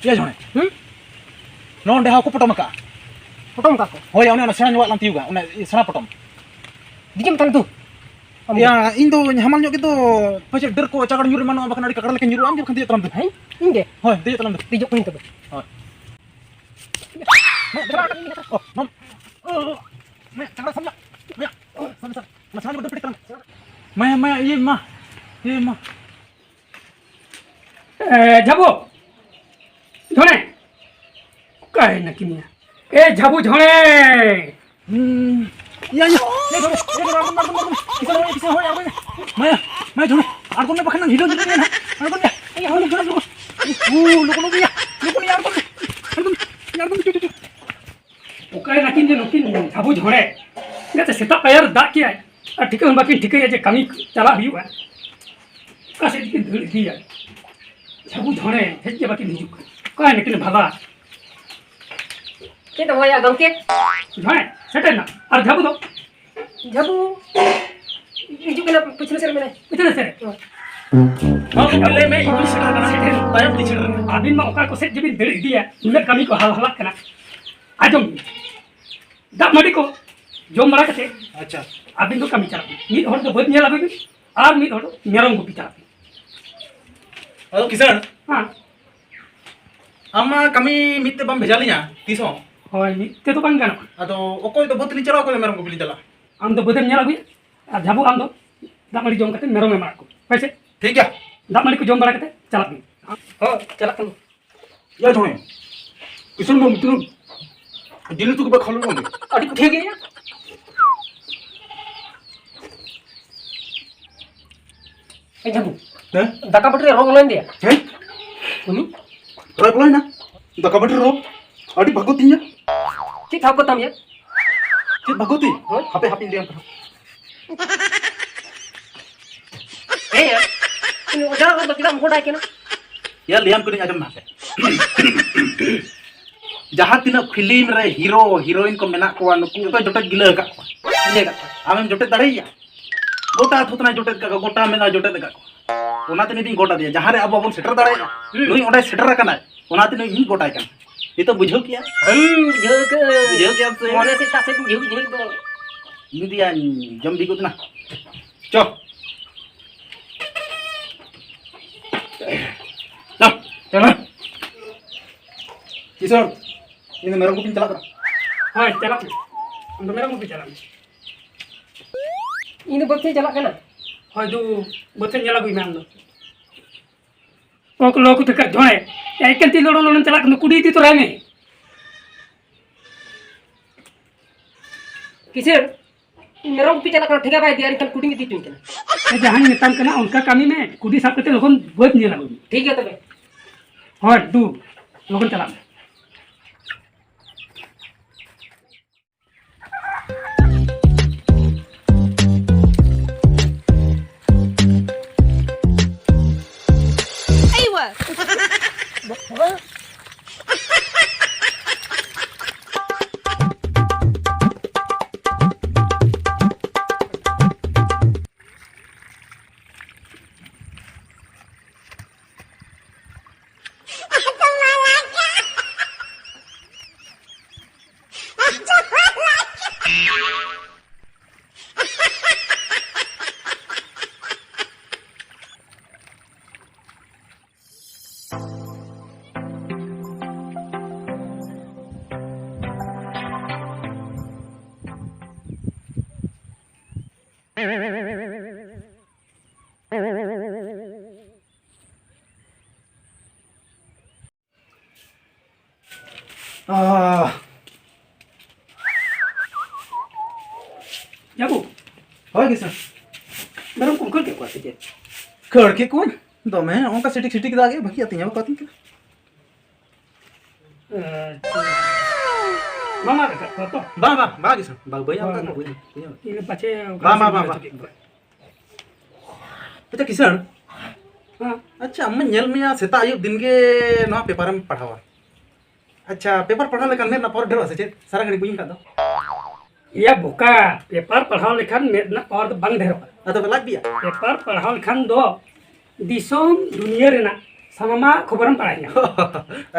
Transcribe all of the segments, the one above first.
Ya jone. Non dah aku potong maka. Potong kako. Oh ya, ona sana nyuat lanti juga. Ona sana potong. Dijam tan tu. Ya, Indo hamal nyok itu. Pasti der ko cakar nyuri mana bahkan ada kakar lagi nyuri ambil kan dia teram tu. Hai, inge. Hoi, dia teram tu. Dijok pun tu. Hoi. Oh, nom. Maya, cakar sama. Maya. Oh, sama. Masanya betul betul teram. Maya, iya mah. Iya mah. झाबू झोणे काय नक्की मी झाबू झोणे Iya, jone. Bisa hoi apa ini? Maya jone. Arkon bahkan nang hidung gitu ya. Arkon ya. Iya, hoi jone. Lu ya. Arkon cucu. काय नक्की ने नक्की झाबू झोणे ने तो सेता पैर दाग किया ठीक है बाकी ठीक है जे कमी चला हुआ का से दिया झाबू झोणे हेजे बाकी हिजू काय नक्की ने भागा Kita mau ya gangke, झोणे सेटे ना और झाबू दो jabu, itu kena pecah ser mana? कितने से Oh, ले मैं इधर से करना है। Time teacher. अभी मैं ओका को से जब दे दिया उन्हें कमी को हाल हालत करना आजम दाब मडी को जोम बड़ा कते अच्छा। अभी तो कमी चला मीत हर तो बहुत नेला बेबी और मीत हर मेरम को पिता Halo Kisan, हां ama kami mitte bam bejalinya, tiso. होय मीत ते तो बंग गाना Atau okoi to botli chara okoi meram ko bili jala. आम तो बदम नेला भी और जाबू आम तो दाब मडी जोम कते मेरम में मार को पैसे ठीक है? दाब मडी को जोम बड़ा कते चला भी Oh, celak kan? Ya jone. Kisan bom tu. Dil tu ke khalu bom. Adik kuthi gaya? Jabu, Heh? daka putri rong lain dia. Heh? Ini, Rai pulai na. Da kabar ro. Adi bagotinya. cik tahu kotam ya? Cit bagoti. Hape liam. Ya. Ini udah udah kita mau dah kena. Ya liam ko ni ajam na. Jahat tina film re hero heroine ko menak ko nuku to jotet gila ka. Ini kak. Amem jotet dare ya. Gota thutna jotet ka gota mena jotet ka. Onate ni din gota dia. Jahare abo bon setter dare. Nui onde setter kana. Onate ni in gota kan. Itu bujho kiya. Jaga. Bujho kiya se. Mana sih tak sih jaga tu. Ini dia jam dikut na. Cho. Nah, चला Kisan. Ini merong kuping celak. हां चला हम तो मेरम को चला Ini bukti celak kena. होय दो बते नेला भी मैं आम तो लोग तो कर झोणे एकन ती लोड़ो लोड़न चला कुड़ी ती तो रहे में Kisir, merong pi celak kena tiga bayi dia kan kuding itu kena. जहां नेतान कना उनका कमी में कुड़ी साथ करते लोगन बहुत नेला भी ठीक है तबे. होय दो लोगन चला Ah, जाबू hoy Kisan. मेरम को कर के को से Kar ke kun? Do me onka sitik da ge baki atinya ko atin. मामा का तो Ba Kisan. Ba bai am ka ko. ini pace Ba. Acha Kisan. हां अच्छा अम्मा nyel miya seta ayub din ge no paper में पढ़ावा. अच्छा paper पढ़ा लेकिन मैं ना पर डर से सारा घड़ी बुझिन का दो. या बुका पेपर पढ़ाओ लेखन में ना और बंग ढेर अतो लाग बिया. पेपर पढ़ाओ लेखन दो दिसोम दुनिया रे ना sama khobaram paraya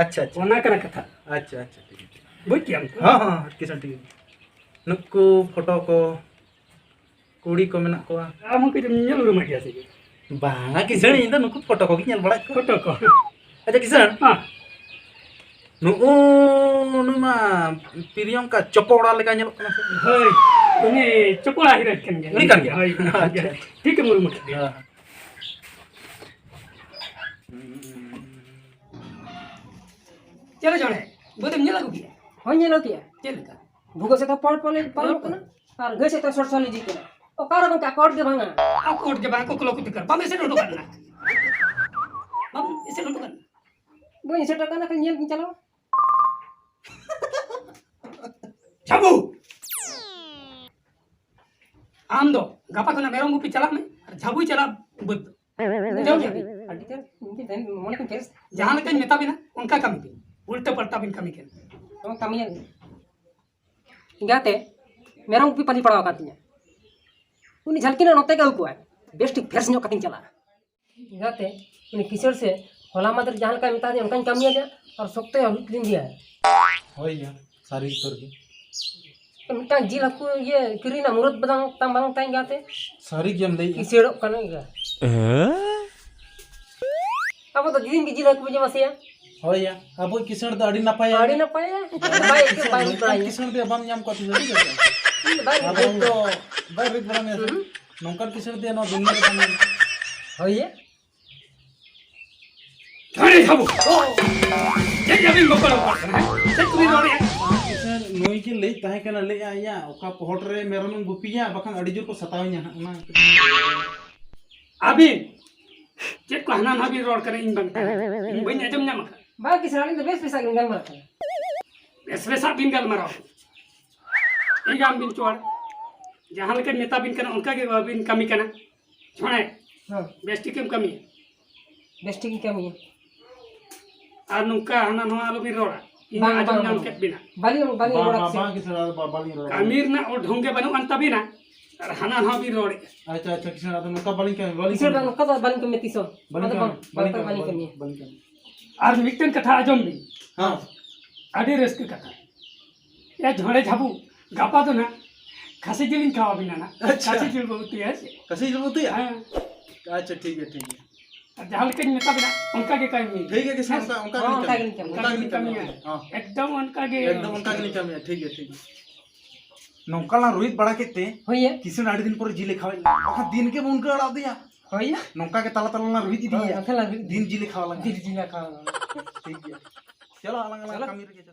अच्छा अच्छा ona kana katha अच्छा अच्छा ठीक है buj kiam हाँ हाँ किसान ठीक है नुक्कू फोटो को कुड़ी को मेना को amu ke nyel rumah dia sih बांगा किसान इन तो नुक्कू फोटो को की nyal बड़ा को foto ko अच्छा किसान ah नुक्कू नुमा पिरियम का चपोड़ा लेका nyal kana hoi ini cokola hirat kan Ini kan ya? hoi Acha. ठीक है मुरु dia हाँ चलो जोड़े बोतम nyel aku dia Hanya lo kia. चल का Buka saya pol pol pol kana. Ar gue saya sor soli ji kana. O karo bang ka kor de banga. aku udah bang aku kalau kutikar bam ese dulu kan bam ese dulu kan Gue nyesel kana kan nyel calo. Cabu आम दो गपा को ना मेरा मुंह पे चला में झाबू चला Buddha Jauh jadi. Adi kan mungkin mau kan kes. जहाँ तक नेता भी ना उनका कमी भी उल्टा पलटा भी कमी के Emang kami yang enggak teh. Merong pi pali padaw katanya. Uni झलकिना नते का हुआ बेस्ट फेरस नो कटिंग चला. Enggak teh. Uni किशोर से होला मात्र जहां का मिता दे उनका कमी है और सोकते हम दिन दिया है. हो या सारी तोर की मिटा जिल aku ये किरीना मुरत बदang tang bang tang enggak teh. सारी गेम ले Kisir kana enggak. Apa tuh दिन की जिल aku punya masih ya? हो या अब किसान तो अड़ी ना पाया Ada apa ya? Baik ke baik baik. किसान दे बम नाम कथि जल्दी कर Baik अब तो बाय रिक बड़ा में नौकर किसान दे नो दुनिया रे बम Oh iya. झाड़े झाबू ये जब इन लोगों को है चल तुम्हें रोड़े किसान नोई के ले ताहे कना ले आया ओका पहट रे मेरन गुपिया बखन अड़ी जोर को सतावnya ना अभी चेक को हना ना भी रोड करे इन बंद इन बन अजम ना मका Baik kisah ini the best bisa genggal mata. Special बिन गल मराओ एक आम बिन चोर जहाँ लेकर नेता बिन करना उनका के बिन कमी करना छोड़े Nah, बेस्टी कम कमी best thing kami. और नुका हना नो आलो बिन रोड़ा इन Bang, अजम bang, नाम bang. Iya, के बिना Bali bali orang बाबा sih. किसान बाबाली रो अमीर ना और ढोंगे बनो अंत बिना और हना नो बिन रोड़े अच्छा अच्छा किसान तो नौका बाली का बाली Kisah bang kata bali kami tiso. बाली Ada का bang, bali kami. बाली का और मिक्टन कथा अजम भी हां आधे रस्क कथा या झोड़े झाबू गापा तो ना खासी जिलिन खावा बिना ना अच्छा। खासी जिल बहुत है कैसे जरूरत है हाँ अच्छा ठीक है जहाँ लेकर नेता बिना उनका के कमी ठीक है किसान का उनका हाँ, नहीं उनका कमी नहीं उनका कमी नहीं कमी कमी है हां एकदम उनका के एकदम उनका नहीं कमी है ठीक है नौका रोहित बड़ा केते Oh iya. किसान आठ दिन पर जिले खावे बखन दिन के उनका अड़ा दिया Oh iya. नौका के तला तला ना रोहित Oh, दिया angkat lagi. दिन जिले खावा लगा Diri jinak kalau. ठीक है चलो अलग अलग कमी रखे